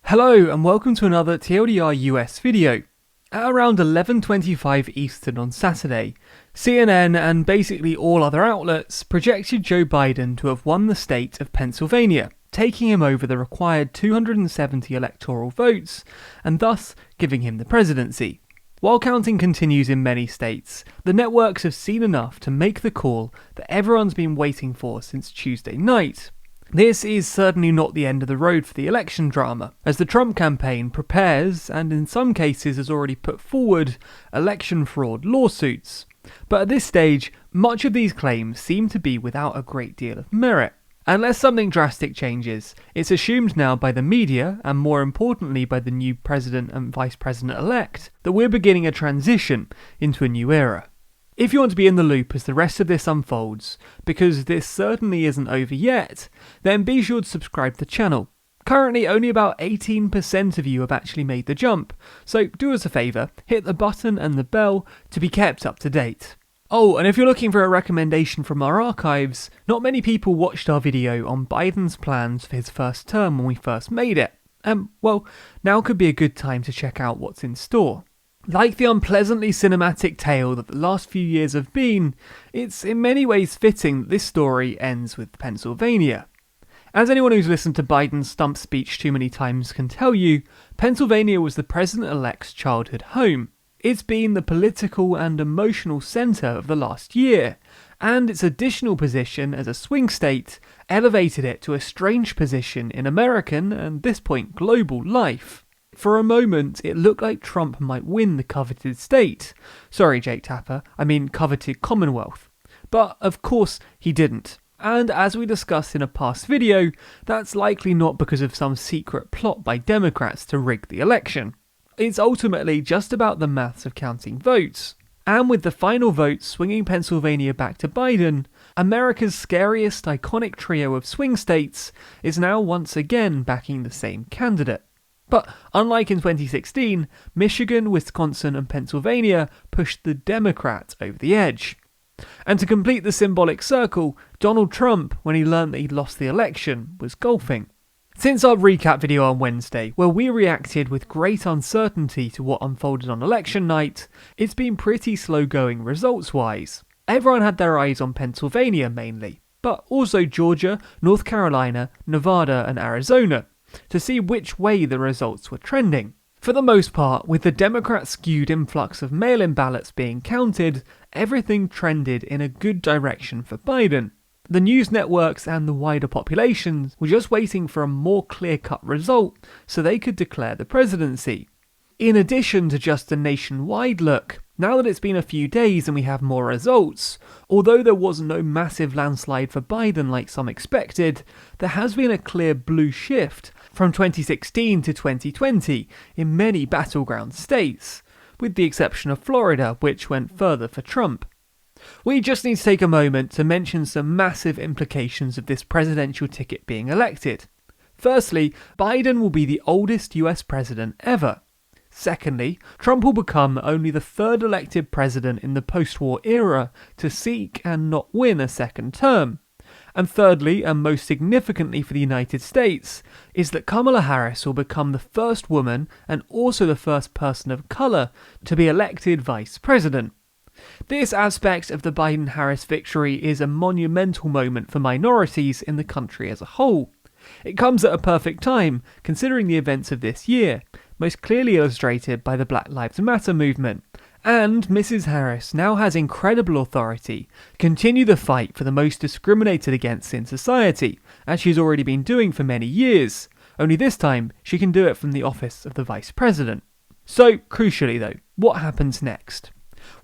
Hello and welcome to another TLDR US video. At around 11:25 Eastern on Saturday, CNN and basically all other outlets projected Joe Biden to have won the state of Pennsylvania, taking him over the required 270 electoral votes and thus giving him the presidency. While counting continues in many states, the networks have seen enough to make the call that everyone's been waiting for since Tuesday night. This is certainly not the end of the road for the election drama, as the Trump campaign prepares, and in some cases has already put forward, election fraud lawsuits. But at this stage, much of these claims seem to be without a great deal of merit. Unless something drastic changes, it's assumed now by the media, and more importantly by the new president and vice president-elect, that we're beginning a transition into a new era. If you want to be in the loop as the rest of this unfolds, because this certainly isn't over yet, then be sure to subscribe to the channel. Currently only about 18% of you have actually made the jump, so do us a favour, hit the button and the bell to be kept up to date. Oh, and if you're looking for a recommendation from our archives, not many people watched our video on Biden's plans for his first term when we first made it. Well, now could be a good time to check out what's in store. Like the unpleasantly cinematic tale that the last few years have been, it's in many ways fitting that this story ends with Pennsylvania. As anyone who's listened to Biden's stump speech too many times can tell you, Pennsylvania was the president-elect's childhood home. It's been the political and emotional centre of the last year, and its additional position as a swing state elevated it to a strange position in American, and at this point global, life. For a moment, it looked like Trump might win the coveted state. Sorry, Jake Tapper, I mean coveted Commonwealth. But of course he didn't. And as we discussed in a past video, that's likely not because of some secret plot by Democrats to rig the election. It's ultimately just about the maths of counting votes. And with the final vote swinging Pennsylvania back to Biden, America's scariest iconic trio of swing states is now once again backing the same candidate. But unlike in 2016, Michigan, Wisconsin and Pennsylvania pushed the Democrat over the edge. And to complete the symbolic circle, Donald Trump, when he learned that he'd lost the election, was golfing. Since our recap video on Wednesday, where we reacted with great uncertainty to what unfolded on election night, it's been pretty slow going results-wise. Everyone had their eyes on Pennsylvania mainly, but also Georgia, North Carolina, Nevada and Arizona, to see which way the results were trending. For the most part, with the Democrat-skewed influx of mail-in ballots being counted, everything trended in a good direction for Biden. The news networks and the wider populations were just waiting for a more clear-cut result so they could declare the presidency. In addition to just a nationwide look, now that it's been a few days and we have more results, although there was no massive landslide for Biden like some expected, there has been a clear blue shift from 2016 to 2020 in many battleground states, with the exception of Florida, which went further for Trump. We just need to take a moment to mention some massive implications of this presidential ticket being elected. Firstly, Biden will be the oldest US president ever. Secondly, Trump will become only the third elected president in the post-war era to seek and not win a second term. And thirdly, and most significantly for the United States, is that Kamala Harris will become the first woman and also the first person of colour to be elected vice president. This aspect of the Biden-Harris victory is a monumental moment for minorities in the country as a whole. It comes at a perfect time, considering the events of this year, most clearly illustrated by the Black Lives Matter movement, and Mrs. Harris now has incredible authority to continue the fight for the most discriminated against in society, as she's already been doing for many years, only this time she can do it from the office of the Vice President. So, crucially though, what happens next?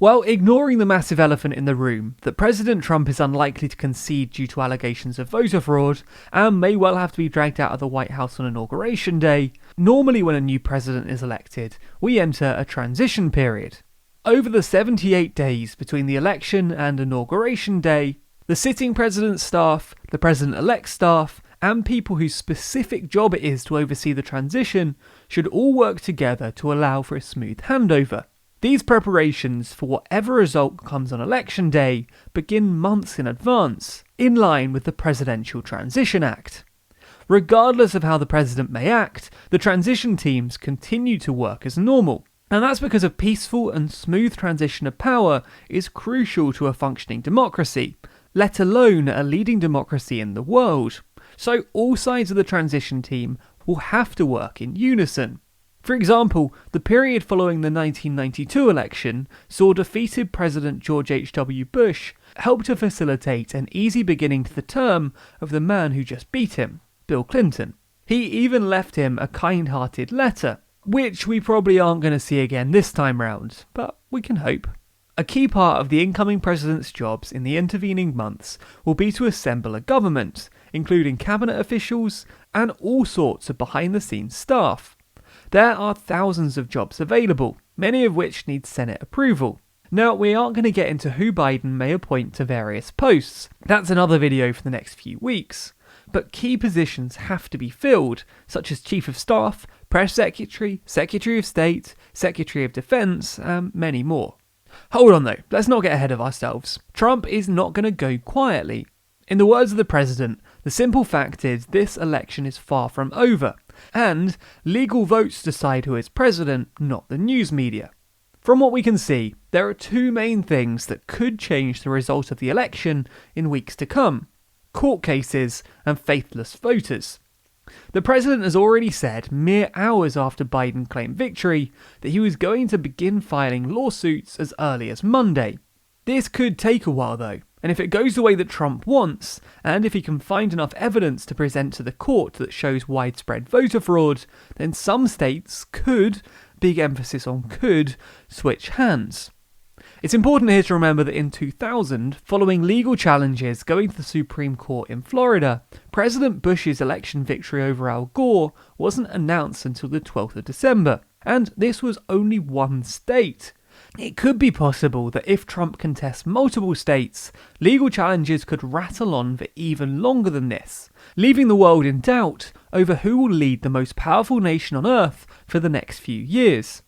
Well, ignoring the massive elephant in the room, that President Trump is unlikely to concede due to allegations of voter fraud, and may well have to be dragged out of the White House on Inauguration Day, normally when a new president is elected, we enter a transition period. Over the 78 days between the election and Inauguration Day, the sitting president's staff, the president-elect's staff, and people whose specific job it is to oversee the transition should all work together to allow for a smooth handover. These preparations for whatever result comes on election day begin months in advance, in line with the Presidential Transition Act. Regardless of how the president may act, the transition teams continue to work as normal. And that's because a peaceful and smooth transition of power is crucial to a functioning democracy, let alone a leading democracy in the world. So all sides of the transition team will have to work in unison. For example, the period following the 1992 election saw defeated President George H.W. Bush help to facilitate an easy beginning to the term of the man who just beat him, Bill Clinton. He even left him a kind-hearted letter, which we probably aren't going to see again this time round, but we can hope. A key part of the incoming president's jobs in the intervening months will be to assemble a government, including cabinet officials and all sorts of behind-the-scenes staff. There are thousands of jobs available, many of which need Senate approval. Now, we aren't going to get into who Biden may appoint to various posts. That's another video for the next few weeks. But key positions have to be filled, such as Chief of Staff, Press Secretary, Secretary of State, Secretary of Defense, and many more. Hold on though, let's not get ahead of ourselves. Trump is not going to go quietly. In the words of the president, the simple fact is this election is far from over, and legal votes decide who is president, not the news media. From what we can see, there are two main things that could change the result of the election in weeks to come: court cases and faithless voters. The president has already said, mere hours after Biden claimed victory, that he was going to begin filing lawsuits as early as Monday. This could take a while though, and if it goes the way that Trump wants, and if he can find enough evidence to present to the court that shows widespread voter fraud, then some states could, big emphasis on could, switch hands. It's important here to remember that in 2000, following legal challenges going to the Supreme Court in Florida, President Bush's election victory over Al Gore wasn't announced until the 12th of December, and this was only one state. It could be possible that if Trump contests multiple states, legal challenges could rattle on for even longer than this, leaving the world in doubt over who will lead the most powerful nation on earth for the next few years.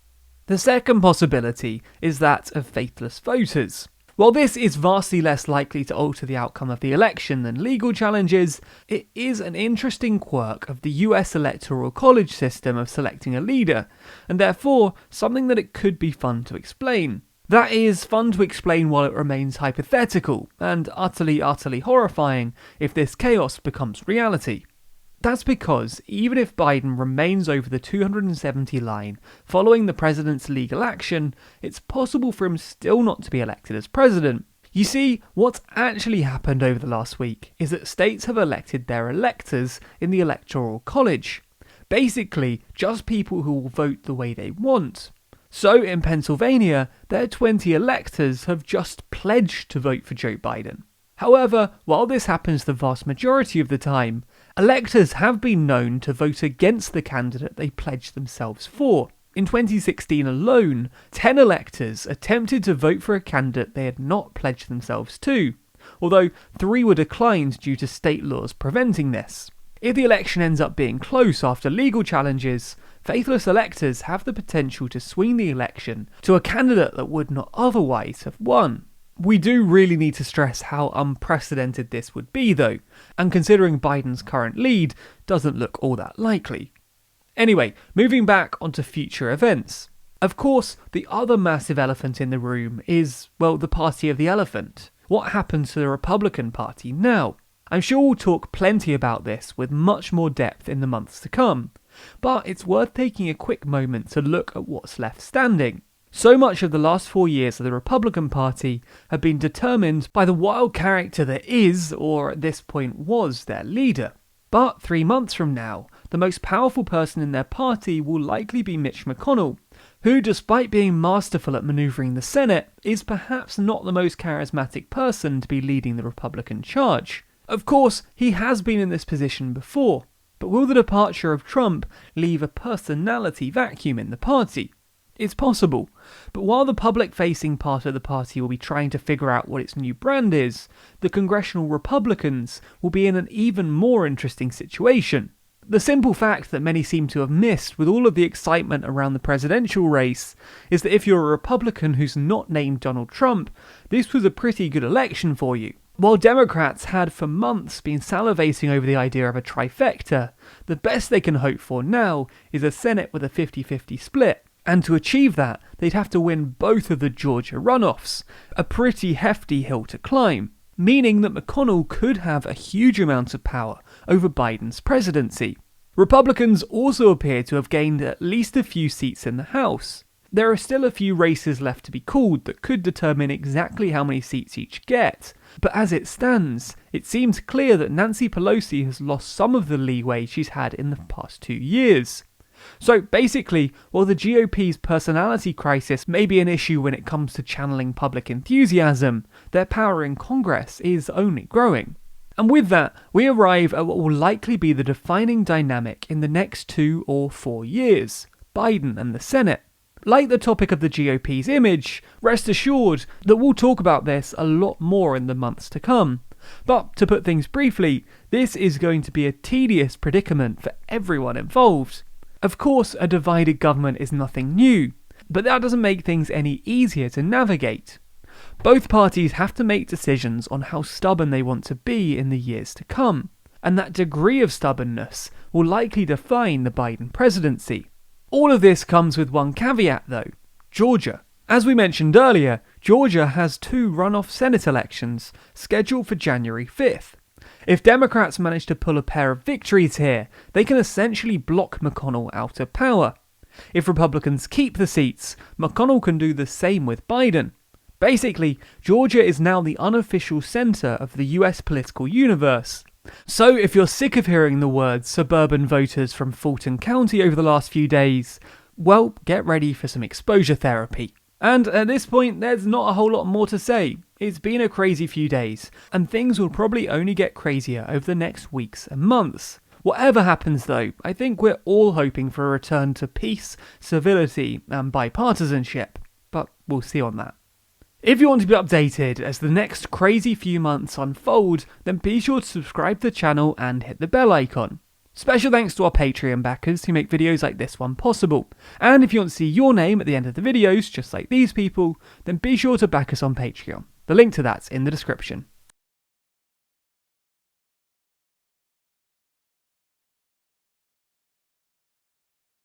The second possibility is that of faithless voters. While this is vastly less likely to alter the outcome of the election than legal challenges, it is an interesting quirk of the US Electoral College system of selecting a leader, and therefore something that it could be fun to explain. That is, fun to explain while it remains hypothetical, and utterly horrifying if this chaos becomes reality. That's because even if Biden remains over the 270 line following the president's legal action, it's possible for him still not to be elected as president. You see, what's actually happened over the last week is that states have elected their electors in the Electoral College. Basically, just people who will vote the way they want. So in Pennsylvania, their 20 electors have just pledged to vote for Joe Biden. However, while this happens the vast majority of the time, electors have been known to vote against the candidate they pledged themselves for. In 2016 alone, 10 electors attempted to vote for a candidate they had not pledged themselves to, although 3 were declined due to state laws preventing this. If the election ends up being close after legal challenges, faithless electors have the potential to swing the election to a candidate that would not otherwise have won. We do really need to stress how unprecedented this would be though, and considering Biden's current lead, doesn't look all that likely. Anyway, moving back onto future events. Of course, the other massive elephant in the room is, well, the party of the elephant. What happens to the Republican Party now? I'm sure we'll talk plenty about this with much more depth in the months to come, but it's worth taking a quick moment to look at what's left standing. So much of the last 4 years of the Republican Party have been determined by the wild character that is, or at this point was, their leader. But 3 months from now, the most powerful person in their party will likely be Mitch McConnell, who, despite being masterful at manoeuvring the Senate, is perhaps not the most charismatic person to be leading the Republican charge. Of course, he has been in this position before, but will the departure of Trump leave a personality vacuum in the party? It's possible, but while the public-facing part of the party will be trying to figure out what its new brand is, the congressional Republicans will be in an even more interesting situation. The simple fact that many seem to have missed with all of the excitement around the presidential race is that if you're a Republican who's not named Donald Trump, this was a pretty good election for you, While Democrats had for months been salivating over the idea of a trifecta, the best they can hope for now is a Senate with a 50-50 split. And to achieve that, they'd have to win both of the Georgia runoffs, a pretty hefty hill to climb, meaning that McConnell could have a huge amount of power over Biden's presidency. Republicans also appear to have gained at least a few seats in the House. There are still a few races left to be called that could determine exactly how many seats each get, but as it stands, it seems clear that Nancy Pelosi has lost some of the leeway she's had in the past 2 years. So basically, while the GOP's personality crisis may be an issue when it comes to channeling public enthusiasm, their power in Congress is only growing. And with that, we arrive at what will likely be the defining dynamic in the next 2 or 4 years: Biden and the Senate. Like the topic of the GOP's image, rest assured that we'll talk about this a lot more in the months to come. But to put things briefly, this is going to be a tedious predicament for everyone involved. Of course, a divided government is nothing new, but that doesn't make things any easier to navigate. Both parties have to make decisions on how stubborn they want to be in the years to come, and that degree of stubbornness will likely define the Biden presidency. All of this comes with one caveat though: Georgia. As we mentioned earlier, Georgia has 2 runoff Senate elections scheduled for January 5th. If Democrats manage to pull a pair of victories here, they can essentially block McConnell out of power. If Republicans keep the seats, McConnell can do the same with Biden. Basically, Georgia is now the unofficial centre of the US political universe. So if you're sick of hearing the words suburban voters from Fulton County over the last few days, well, get ready for some exposure therapy. And at this point, there's not a whole lot more to say. It's been a crazy few days, and things will probably only get crazier over the next weeks and months. Whatever happens though, I think we're all hoping for a return to peace, civility, and bipartisanship. But we'll see on that. If you want to be updated as the next crazy few months unfold, then be sure to subscribe to the channel and hit the bell icon. Special thanks to our Patreon backers who make videos like this one possible. And if you want to see your name at the end of the videos, just like these people, then be sure to back us on Patreon. The link to that's in the description.